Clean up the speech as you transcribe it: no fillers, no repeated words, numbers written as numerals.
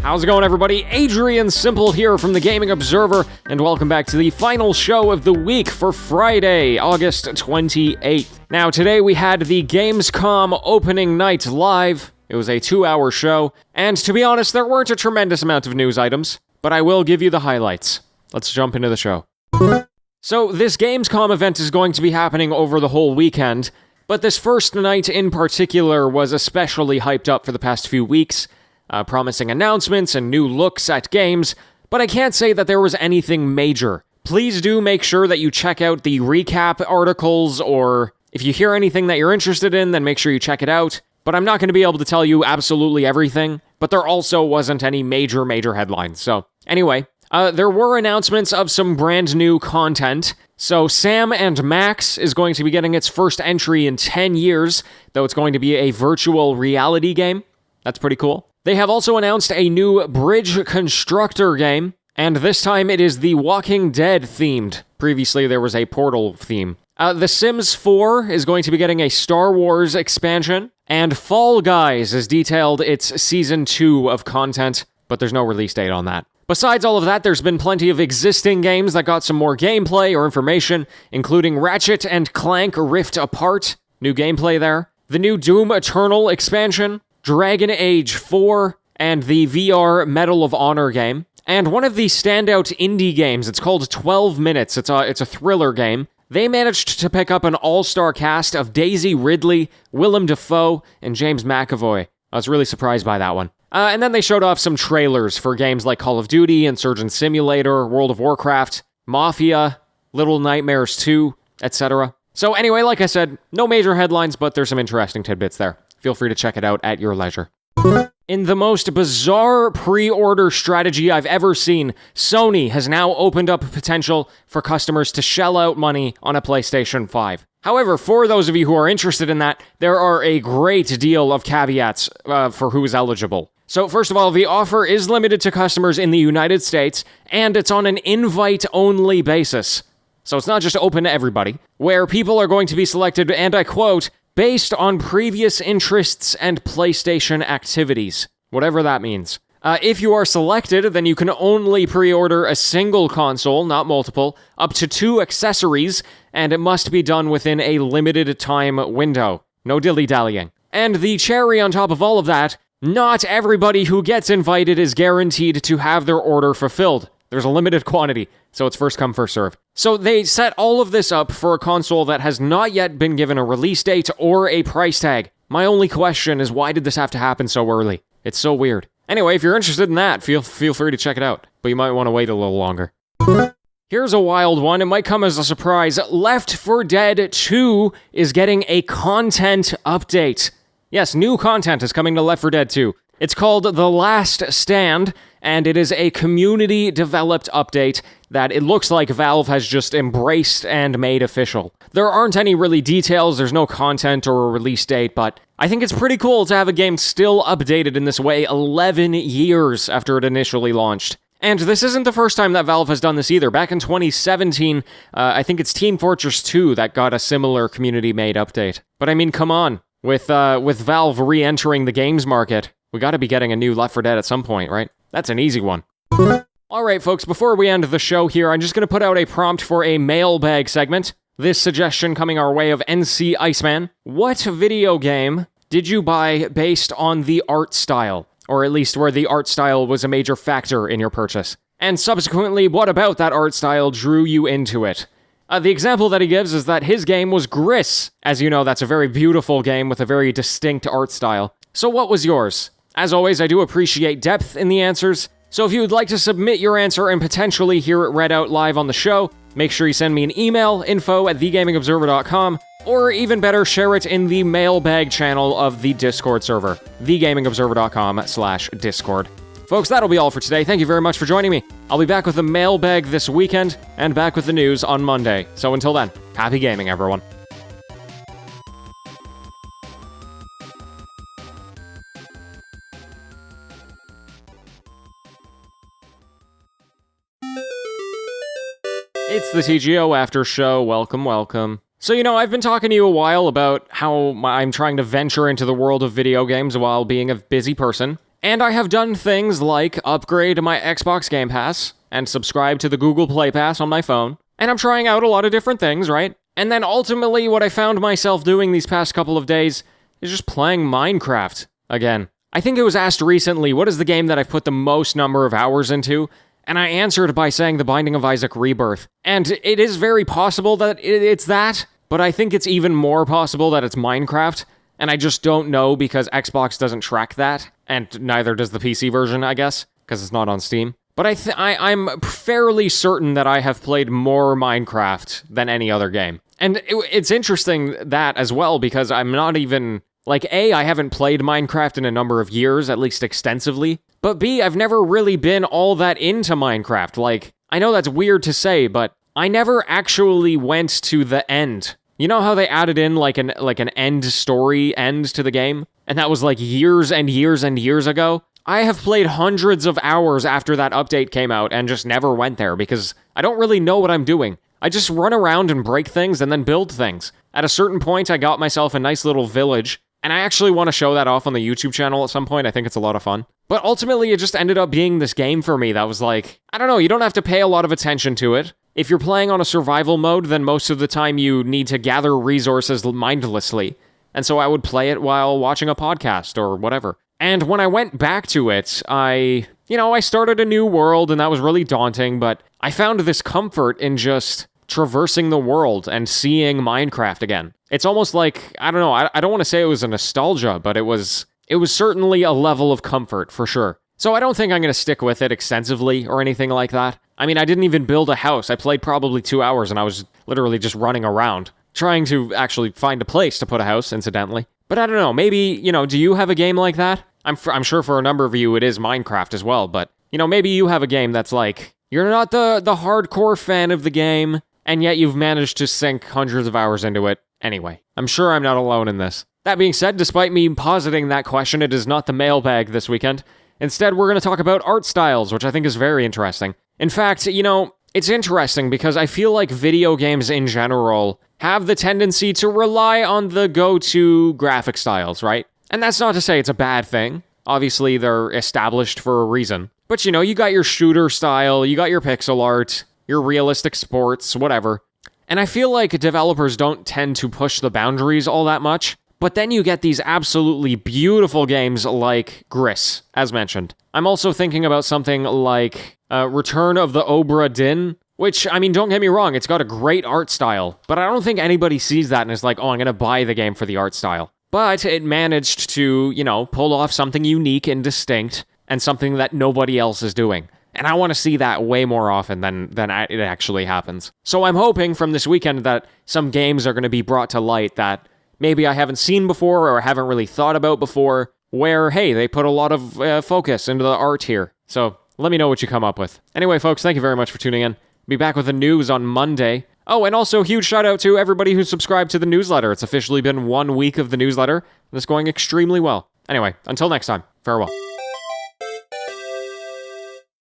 How's it going, everybody? Adrian Simple here from the Gaming Observer, and welcome back to the final show of the week for Friday, August 28th. Now, today we had the Gamescom opening night live. It was a 2-hour show, and to be honest, there weren't a tremendous amount of news items, but I will give you the highlights. Let's jump into the show. So, this Gamescom event is going to be happening over the whole weekend, but this first night in particular was especially hyped up for the past few weeks, promising announcements and new looks at games, but I can't say that there was anything major. Please do make sure that you check out the recap articles, or if you hear anything that you're interested in, then make sure you check it out. But I'm not going to be able to tell you absolutely everything, but there also wasn't any major headlines. So anyway, there were announcements of some brand new content. So Sam and Max is going to be getting its first entry in 10 years, though it's going to be a virtual reality game. That's pretty cool. They have also announced a new Bridge Constructor game, and this time it is the Walking Dead themed. Previously there was a Portal theme. The Sims 4 is going to be getting a Star Wars expansion, and Fall Guys has detailed its Season 2 of content, but there's no release date on that. Besides all of that, there's been plenty of existing games that got some more gameplay or information, including Ratchet and Clank Rift Apart, new gameplay there, the new Doom Eternal expansion, Dragon Age 4, and the VR Medal of Honor game. And one of the standout indie games, it's called 12 Minutes, it's a thriller game. They managed to pick up an all-star cast of Daisy Ridley, Willem Dafoe, and James McAvoy. I was really surprised by that one. And then they showed off some trailers for games like Call of Duty, Insurgent Simulator, World of Warcraft, Mafia, Little Nightmares 2, etc. So anyway, like I said, no major headlines, but there's some interesting tidbits there. Feel free to check it out at your leisure. In the most bizarre pre-order strategy I've ever seen, Sony has now opened up potential for customers to shell out money on a PlayStation 5. However, for those of you who are interested in that, there are a great deal of caveats for who is eligible. So first of all, the offer is limited to customers in the United States, and it's on an invite-only basis. So it's not just open to everybody, where people are going to be selected, and I quote, based on previous interests and PlayStation activities, whatever that means. If you are selected, then you can only pre-order a single console, not multiple, up to 2 accessories, and it must be done within a limited time window. No dilly-dallying. And the cherry on top of all of that, not everybody who gets invited is guaranteed to have their order fulfilled. There's a limited quantity, so it's first come, first serve. So they set all of this up for a console that has not yet been given a release date or a price tag. My only question is, why did this have to happen so early? It's so weird. Anyway, if you're interested in that, feel free to check it out, but you might want to wait a little longer. Here's a wild one. It might come as a surprise. Left 4 Dead 2 is getting a content update. Yes, new content is coming to Left 4 Dead 2. It's called The Last Stand, and it is a community-developed update that it looks like Valve has just embraced and made official. There aren't any really details, there's no content or a release date, but I think it's pretty cool to have a game still updated in this way 11 years after it initially launched. And this isn't the first time that Valve has done this either. Back in 2017, I think it's Team Fortress 2 that got a similar community-made update. But I mean, come on. With Valve re-entering the games market, we gotta be getting a new Left 4 Dead at some point, right? That's an easy one. Alright folks, before we end the show here, I'm just gonna put out a prompt for a mailbag segment. This suggestion coming our way of NC Iceman. What video game did you buy based on the art style? Or at least where the art style was a major factor in your purchase? And subsequently, what about that art style drew you into it? The example that he gives is that his game was Gris. As you know, that's a very beautiful game with a very distinct art style. So what was yours? As always, I do appreciate depth in the answers, so if you would like to submit your answer and potentially hear it read out live on the show, make sure you send me an email, info@thegamingobserver.com, or even better, share it in the mailbag channel of the Discord server, thegamingobserver.com/discord. Folks, that'll be all for today. Thank you very much for joining me. I'll be back with a mailbag this weekend, and back with the news on Monday. So until then, happy gaming, everyone. It's the TGO After-Show. Welcome, welcome. So, I've been talking to you a while about how I'm trying to venture into the world of video games while being a busy person. And I have done things like upgrade my Xbox Game Pass and subscribe to the Google Play Pass on my phone. And I'm trying out a lot of different things, right? And then ultimately what I found myself doing these past couple of days is just playing Minecraft again. I think it was asked recently, what is the game that I've put the most number of hours into? And I answered by saying The Binding of Isaac Rebirth. And it is very possible that it's that, but I think it's even more possible that it's Minecraft. And I just don't know because Xbox doesn't track that, and neither does the PC version, I guess, because it's not on Steam. But I'm fairly certain that I have played more Minecraft than any other game. And it's interesting that as well, because I'm not even... Like, A, I haven't played Minecraft in a number of years, at least extensively. But B, I've never really been all that into Minecraft. Like, I know that's weird to say, but I never actually went to the end. You know how they added in like an end story end to the game? And that was like years and years and years ago? I have played hundreds of hours after that update came out and just never went there because I don't really know what I'm doing. I just run around and break things and then build things. At a certain point, I got myself a nice little village. And I actually want to show that off on the YouTube channel at some point. I think it's a lot of fun. But ultimately, it just ended up being this game for me that was like, I don't know, you don't have to pay a lot of attention to it. If you're playing on a survival mode, then most of the time you need to gather resources mindlessly. And so I would play it while watching a podcast or whatever. And when I went back to it, I started a new world and that was really daunting, but I found this comfort in just traversing the world and seeing Minecraft again. It's almost like, I don't know, I don't want to say it was a nostalgia, but it was certainly a level of comfort, for sure. So I don't think I'm going to stick with it extensively or anything like that. I mean, I didn't even build a house. I played probably 2 hours and I was literally just running around, trying to actually find a place to put a house, incidentally. But I don't know, maybe, do you have a game like that? I'm sure for a number of you it is Minecraft as well, but, maybe you have a game that's like, you're not the hardcore fan of the game, and yet you've managed to sink hundreds of hours into it. Anyway, I'm sure I'm not alone in this. That being said, despite me positing that question, it is not the mailbag this weekend. Instead, we're going to talk about art styles, which I think is very interesting. In fact, it's interesting because I feel like video games in general have the tendency to rely on the go-to graphic styles, right? And that's not to say it's a bad thing. Obviously, they're established for a reason. But you got your shooter style, you got your pixel art, your realistic sports, whatever. And I feel like developers don't tend to push the boundaries all that much, but then you get these absolutely beautiful games like Gris, as mentioned. I'm also thinking about something like Return of the Obra Dinn, which, I mean, don't get me wrong, it's got a great art style, but I don't think anybody sees that and is like, oh, I'm going to buy the game for the art style. But it managed to, pull off something unique and distinct, and something that nobody else is doing. And I want to see that way more often than it actually happens. So I'm hoping from this weekend that some games are going to be brought to light that maybe I haven't seen before or haven't really thought about before, where, hey, they put a lot of focus into the art here. So let me know what you come up with. Anyway, folks, thank you very much for tuning in. Be back with the news on Monday. Oh, and also huge shout out to everybody who subscribed to the newsletter. It's officially been 1 week of the newsletter, and it's going extremely well. Anyway, until next time, farewell.